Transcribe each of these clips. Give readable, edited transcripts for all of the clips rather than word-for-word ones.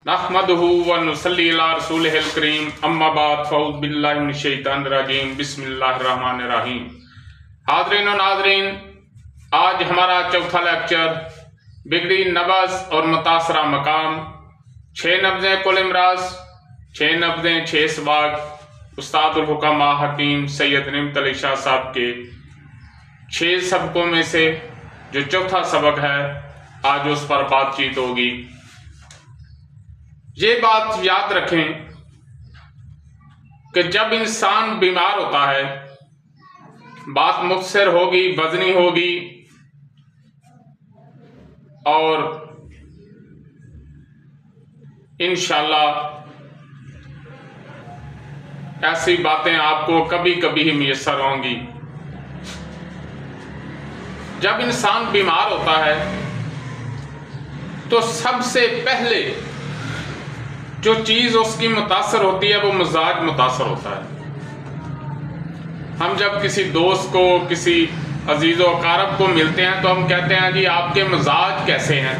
नहमदुहु व नुसल्ली अला रसूलिहिल करीम अम्मा बाद फ़ऊज़ु बिल्लाहि मिनश शैतानिर रजीम बिस्मिल्लाहिर रहमानिर रहीम। हाज़रीन और नाज़रीन, आज हमारा चौथा लेक्चर बिगड़ी नब्ज़ और मुतासरा मकाम, 6 नब्ज़ें कुल इमराज, 6 नब्ज़ें 6 सबाक उस्तादुल हुक्मा हकीम सैयद निमत अली शाह साहब के 6 सबकों में से जो चौथा सबक है, आज उस पर बातचीत होगी। ये बात याद रखें कि जब इंसान बीमार होता है, बात मुख्तसर होगी, वज़नी होगी और इंशाअल्लाह ऐसी बातें आपको कभी कभी ही मुयस्सर होंगी। जब इंसान बीमार होता है तो सबसे पहले जो चीज़ उसकी मुतासर होती है वो मिजाज मुतासर होता है। हम जब किसी दोस्त को, किसी अजीज़ व अकारब को मिलते हैं तो हम कहते हैं जी आपके मिजाज कैसे हैं।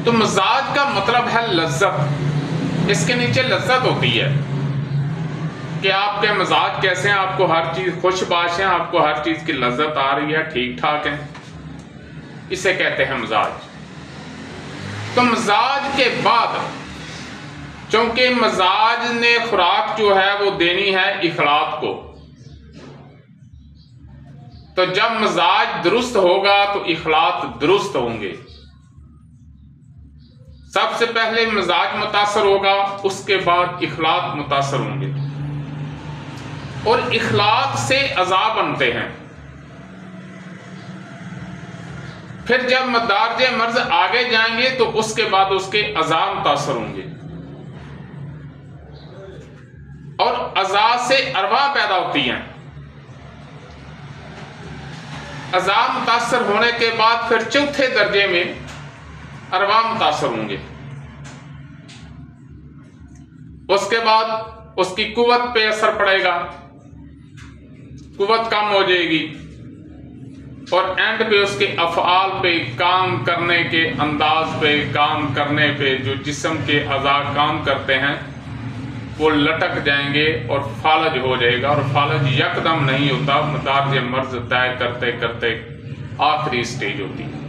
तो मिजाज का मतलब है लज्जत, इसके नीचे लज्जत होती है कि आपके मिजाज कैसे हैं, आपको हर चीज़ खुशबाश है, आपको हर चीज़ की लज्जत आ रही है, ठीक ठाक है, इसे कहते हैं मिजाज। तो मिजाज के बाद, चूंकि मिजाज ने खुराक जो है वो देनी है इखलाक को, तो जब मिजाज दुरुस्त होगा तो इखलाक दुरुस्त होंगे। सबसे पहले मिजाज मुतासर होगा, उसके बाद इखलाक मुतासर होंगे और इखलाक से अज़ा बनते हैं। फिर जब मदारज मर्ज आगे जाएंगे तो उसके बाद उसके अज़ा मुतासर होंगे और अज़ा से अरवा पैदा होती हैं। अज़ा मुतासर होने के बाद फिर चौथे दर्जे में अरवा मुतासर होंगे। उसके बाद उसकी कुव्वत पे असर पड़ेगा, कुव्वत कम हो जाएगी और एंड पे उसके अफ़आल पे, काम करने के अंदाज पे, काम करने पे जो जिस्म के अज़ा काम करते हैं वो लटक जाएंगे और फालज हो जाएगा। और फालज यकदम नहीं होता, मदारज मर्ज तय करते करते आखिरी स्टेज होती है।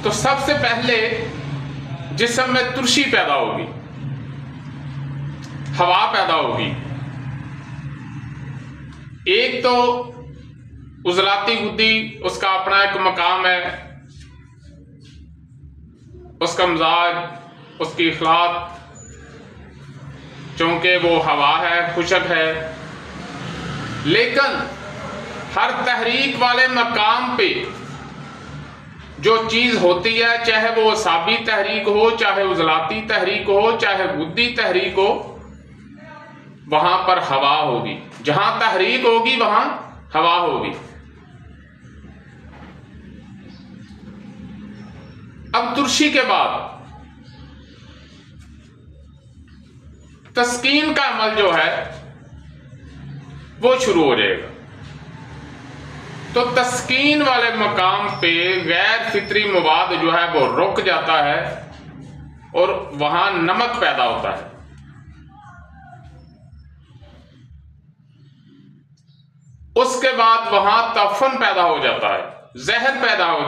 तो सबसे पहले जिस्म में तुर्शी पैदा होगी, हवा पैदा होगी। एक तो उजलाती गुद्दी, उसका अपना एक मकाम है, उसका मिजाज, उसकी इखलाक, चूंकि वो हवा है, खुशक है, लेकिन हर तहरीक वाले मकाम पे जो चीज़ होती है, चाहे वो असाबी तहरीक हो, चाहे उजलाती तहरीक हो, चाहे गुद्दी तहरीक हो, वहां पर हवा होगी। जहां तहरीक होगी वहां हवा होगी। अब तुर्शी के बाद तस्कीन का अमल जो है वो शुरू हो जाएगा। तो तस्कीन वाले मकाम पे गैर फितरी मवाद जो है वो रुक जाता है और वहां नमक पैदा होता है। उसके बाद वहां तफन पैदा हो जाता है, जहर पैदा हो,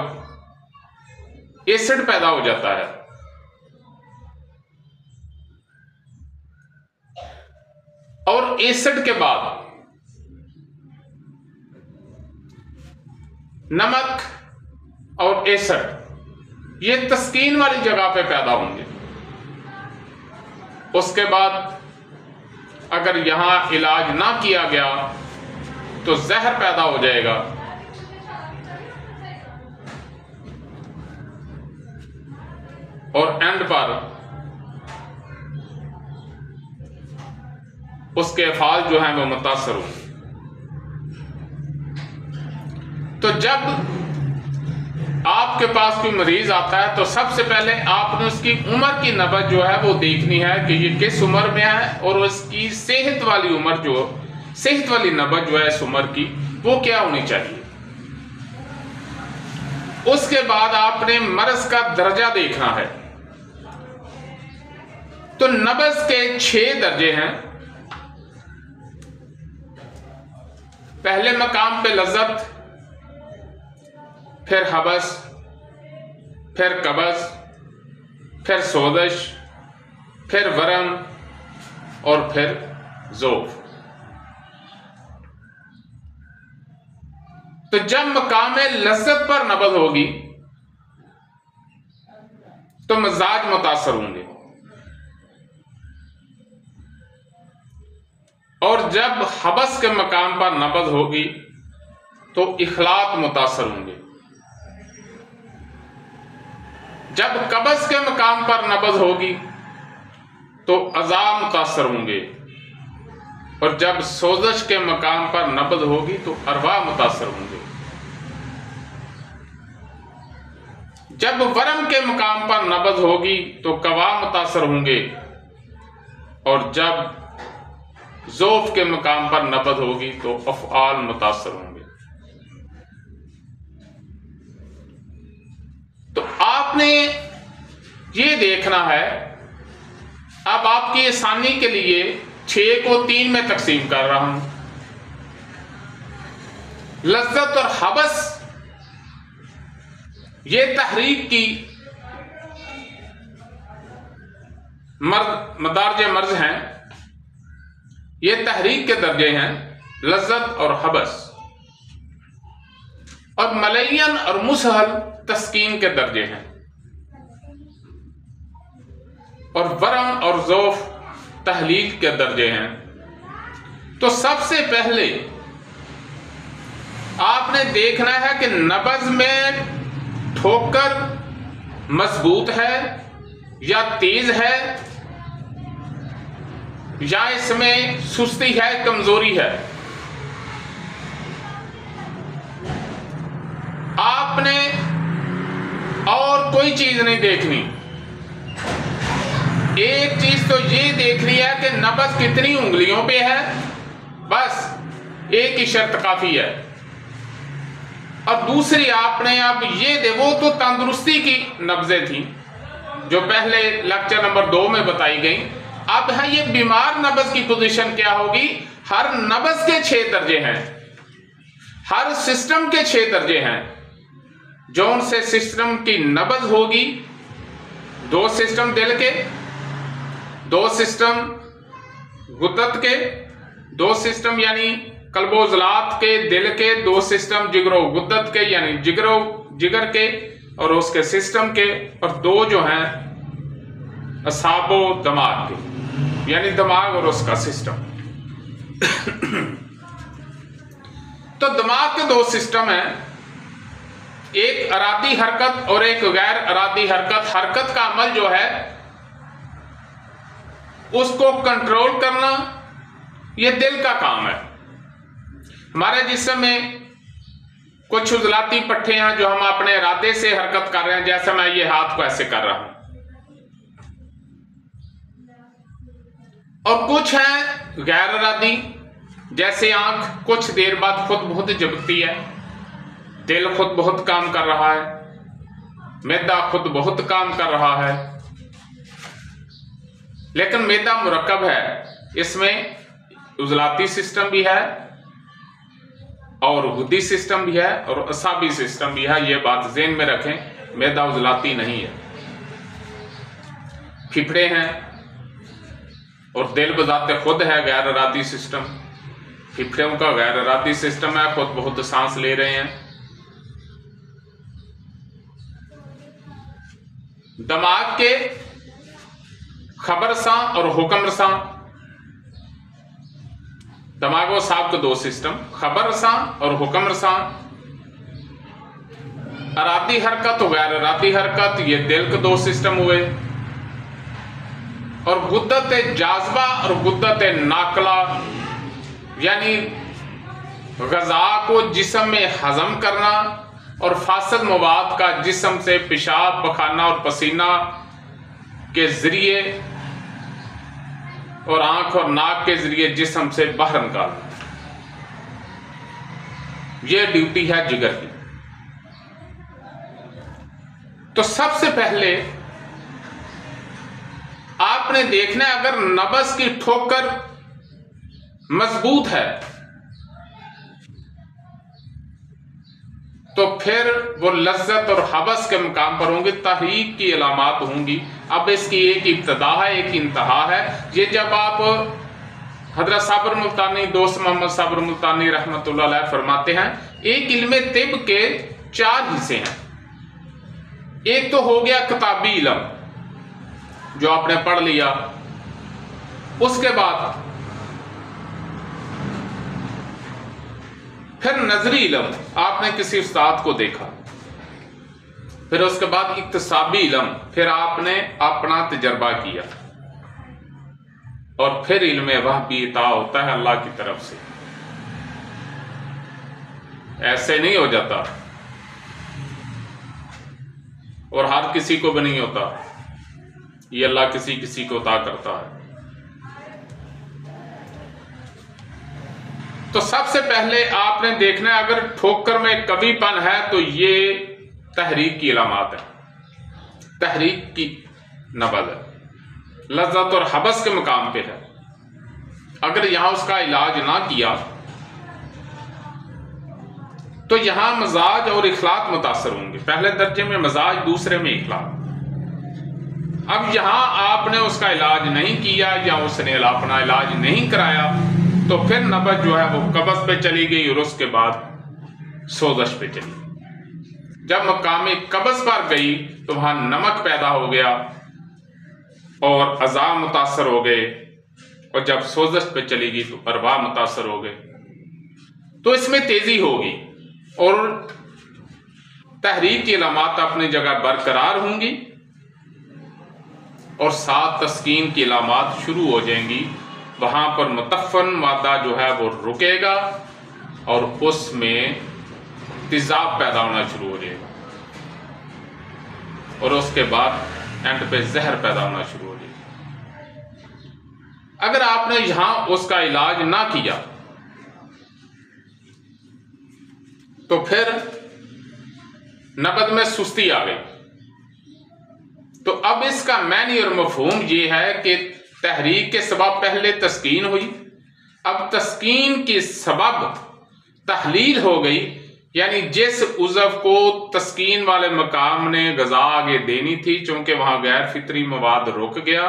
एसिड पैदा हो जाता है। और एसिड के बाद नमक और एसिड ये तस्कीन वाली जगह पे पैदा होंगे। उसके बाद अगर यहां इलाज ना किया गया तो जहर पैदा हो जाएगा और एंड पर उसके अफ़आल जो हैं वो मुतासर होंगे। तो जब आपके पास कोई मरीज आता है तो सबसे पहले आपने उसकी उम्र की नब्ज़ जो है वो देखनी है कि ये किस उम्र में है और उसकी सेहत वाली उम्र जो, सेहत वाली नब्ज़ जो है इस उम्र की वो क्या होनी चाहिए। उसके बाद आपने मर्ज का दर्जा देखना है तो नब्ज के 6 दर्जे हैं। पहले मकाम पे लज्जत, फिर हबस, फिर कब्ज़, फिर सोजश, फिर वरम और फिर ज़ौफ़। तो जब मकाम लज्जत पर नब्ज होगी तो मजाज मुतासर होंगे, और जब हबस के मकाम पर नब्ज होगी तो इखलात मुतासर होंगे। जब कब्ज़ के मकाम पर नब्ज होगी तो अज़ा मुतासर होंगे, और जब सोजश के मकाम पर नब्ज होगी तो अरवा मुतासर होंगे। जब वरम के मकाम पर नब्ज होगी तो कवा मुतासर होंगे, और जब ज़ौफ़ के मकाम पर नब्ज होगी तो अफ़आल मुतासर होंगे। तो आपने ये देखना है, अब आपकी आसानी के लिए 6 को 3 में तकसीम कर रहा हूं। लज्जत और हबस ये तहरीक की मदारज मर्ज हैं, ये तहरीक के दर्जे हैं, लज्जत और हबस। और मलयन और मुसहल तस्कीन के दर्जे हैं, और वरम और ज़ौफ़ तहलील के दर्जे हैं। तो सबसे पहले आपने देखना है कि नब्ज़ में ठोकर मजबूत है या तेज है, या इसमें सुस्ती है, कमजोरी है। आपने और कोई चीज नहीं देखनी, एक चीज तो ये देखनी है कि नब्ज़ कितनी उंगलियों पे है, बस एक ही शर्त काफी है। और दूसरी आपने अब ये वो तो तंदुरुस्ती की नब्ज़ें थी जो पहले लेक्चर नंबर 2 में बताई गई। अब है ये बीमार नब्ज़ की पोजीशन क्या होगी। हर नब्ज़ के 6 दर्जे हैं, हर सिस्टम के 6 दर्जे हैं। जौन से सिस्टम की नब्ज़ होगी, 2 सिस्टम दिल के, 2 सिस्टम गुद्दत के, 2 सिस्टम यानी कल्बोजलात के दिल के, 2 सिस्टम जिगरो गुद्दत के यानी जिगर के और उसके सिस्टम के, और 2 जो हैं असाबो दिमाग के यानी दिमाग और उसका सिस्टम। तो दिमाग के 2 सिस्टम हैं, एक अरादी हरकत और एक गैर अरादी हरकत। हरकत का अमल जो है उसको कंट्रोल करना ये दिल का काम है। हमारे जिस्म में कुछ उजलाती पट्टे हैं जो हम अपने इरादे से हरकत कर रहे हैं, जैसे मैं ये हाथ को ऐसे कर रहा हूं, और कुछ हैं गैर इरादी, जैसे आंख कुछ देर बाद खुद बहुत झपकती है, दिल खुद बहुत काम कर रहा है, मैदा खुद बहुत काम कर रहा है। लेकिन मैदा मुरक्कब है, इसमें उजलाती सिस्टम भी है और गुद्दी सिस्टम भी है और असाबी सिस्टम भी है। ये बात ज़हन में रखें, मैदा उजलाती नहीं है। फिफड़े हैं और दिल बजाते खुद है गैर इरादी सिस्टम। फिफड़ों का गैर इरादी सिस्टम है, खुद बहुत सांस ले रहे हैं। दिमाग के खबरसां और हुक्मरसां, दिमागो साहब के 2 सिस्टम, खबरसां और हुक्मरसां। अरादी हरकत और गैर अरादी हरकत, ये दिल के 2 सिस्टम हुए। और गुद्दत जाज़बा और गुद्दत नाकला यानी ग़ज़ा को जिस्म में हजम करना और फासिद मवाद का जिस्म से पेशाब, पखाना और पसीना के जरिए और आंख और नाक के जरिए जिस्म से बाहर निकालना, यह ड्यूटी है जिगर की। तो सबसे पहले आपने आपने देखना है अगर नबज की ठोकर मजबूत है तो फिर वो लज्जत और हबस के मुकाम पर होंगे, तहरीक की अलामात होंगी। अब इसकी एक इब्तदा है, एक इंतहा है। ये जब आप हजरत साबर मुल्तानी, दोस्त मोहम्मद साबर मुल्तानी रहमतुल्लाह अलैह फरमाते हैं, एक इल्म तिब के 4 हिस्से हैं। एक तो हो गया किताबी इल्म जो आपने पढ़ लिया, उसके बाद फिर नजरी इल्म, आपने किसी उस्ताद को देखा, फिर उसके बाद इक्तसाबी इल्म, फिर आपने अपना तजर्बा किया, और फिर इल्म वहबी अता होता है अल्लाह की तरफ से। ऐसे नहीं हो जाता और हर किसी को भी नहीं होता, ये अल्लाह किसी किसी को अता करता है। तो सबसे पहले आपने देखना है अगर ठोकर में कवीपन है तो ये तहरीक की अलामत है, तहरीक की नबज है, लज्जत और हबस के मुकाम पे है। अगर यहां उसका इलाज ना किया तो यहां मजाज और इखलाक मुतासर होंगे। पहले दर्जे में मजाज, दूसरे में इखलाक। अब यहां आपने उसका इलाज नहीं किया या उसने अपना इलाज नहीं कराया तो फिर नबज जो है वो कब्ज़ पे चली गई और उसके बाद सोजश पे चली गई। जब मकाम कब्ज़ पर गई तो वहां नमक पैदा हो गया और अज़ा मुतासर हो गए, और जब सोजश पे चली गई तो अरवा मुतासर हो गए। तो इसमें तेजी होगी और तहरीक की अलामत अपनी जगह बरकरार होंगी और साथ तस्कीन की अलामत शुरू हो जाएंगी। वहां पर मुतफ़न मादा जो है वो रुकेगा और उसमें तेज़ाब पैदा होना शुरू हो जाएगा, और उसके बाद एंड पे जहर पैदा होना शुरू हो जाएगा। अगर आपने यहां उसका इलाज ना किया तो फिर नबज में सुस्ती आ गई। तो अब इसका मैनी और मफहूम ये है कि तहरीक के सबब पहले तस्कीन हुई, अब तस्कीन के सबब तहलील हो गई, यानी जिस उज़व को तस्कीन वाले मकाम ने गज़ा आगे देनी थी, चूंकि वहां गैर फितरी मवाद रुक गया,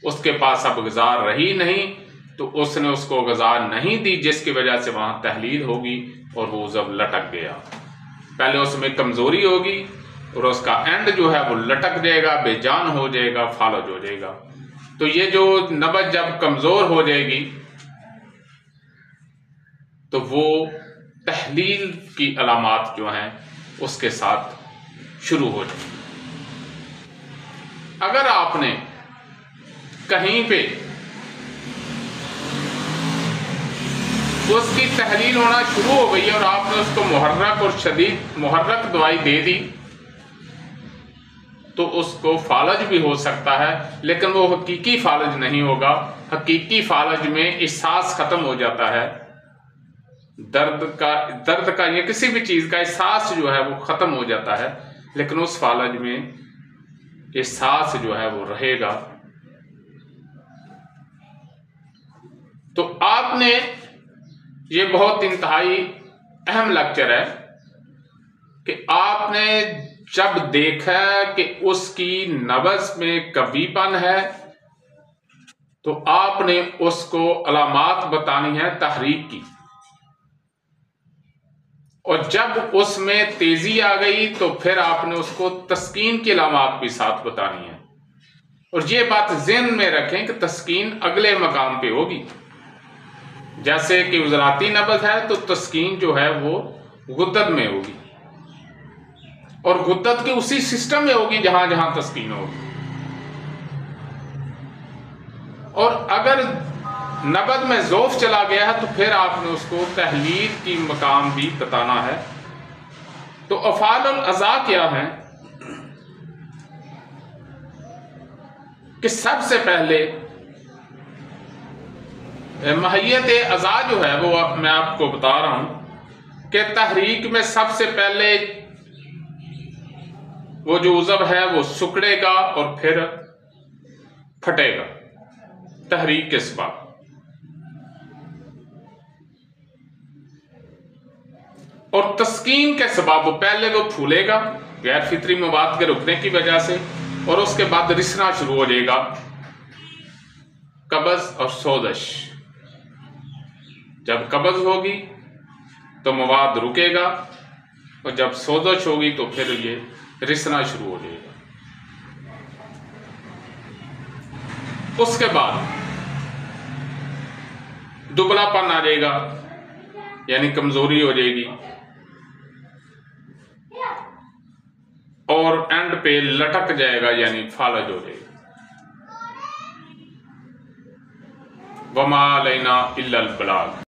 उसके पास अब गज़ा रही नहीं, तो उसने उसको गज़ा नहीं दी, जिसकी वजह से वहां तहलील होगी और वो उज़व लटक गया। पहले उसमें कमजोरी होगी और उसका एंड जो है वो लटक जाएगा, बेजान हो जाएगा, फालज हो जाएगा। तो ये जो नबज जब कमजोर हो जाएगी तो वो तहलील की अलामत जो हैं उसके साथ शुरू हो जाएगी। अगर आपने कहीं पे उसकी तहलील होना शुरू हो गई और आपने उसको मुहर्रक और शदीद मुहर्रक दवाई दे दी तो उसको फालज भी हो सकता है, लेकिन वो हकीकी फालज नहीं होगा। हकीकी फालज में एहसास खत्म हो जाता है, दर्द का या किसी भी चीज का एहसास जो है वो खत्म हो जाता है, लेकिन उस फालज में एहसास जो है वो रहेगा। तो आपने ये बहुत इंतहाई अहम लेक्चर है कि आपने जब देखा कि उसकी नब्ज में कवीपन है तो आपने उसको अलामात बतानी है तहरीक की, और जब उसमें तेजी आ गई तो फिर आपने उसको तस्कीन की अलामात भी साथ बतानी है। और ये बात ज़हन में रखें कि तस्कीन अगले मकाम पे होगी। जैसे कि उजराती नब्ज है तो तस्कीन जो है वो गुद्दत में होगी और गुद्दत के उसी सिस्टम में होगी जहां जहां तस्कीन होगी। और अगर नबज में ज़ौफ़ चला गया है तो फिर आपने उसको तहलील की मकाम भी बताना है। तो अफ़ाल अज़ा क्या है कि सबसे पहले महियत अज़ा जो है वो मैं आपको बता रहा हूं कि तहरीक में सबसे पहले वो जो उज़व है वो सुकड़ेगा और फिर फटेगा तहरीक के सबब। और तस्कीन के सबब पहले वो फूलेगा गैर फितरी मवाद के रुकने की वजह से, और उसके बाद रिसना शुरू हो जाएगा, कब्ज और सोजश। जब कब्ज होगी तो मवाद रुकेगा, और जब सोजश होगी तो फिर ये रिसना शुरू हो जाएगा। उसके बाद दुबलापन आ जाएगा, यानी कमजोरी हो जाएगी, और एंड पे लटक जाएगा, यानी फालज हो जाएगा। वमा अलैना इल्लल बलाग।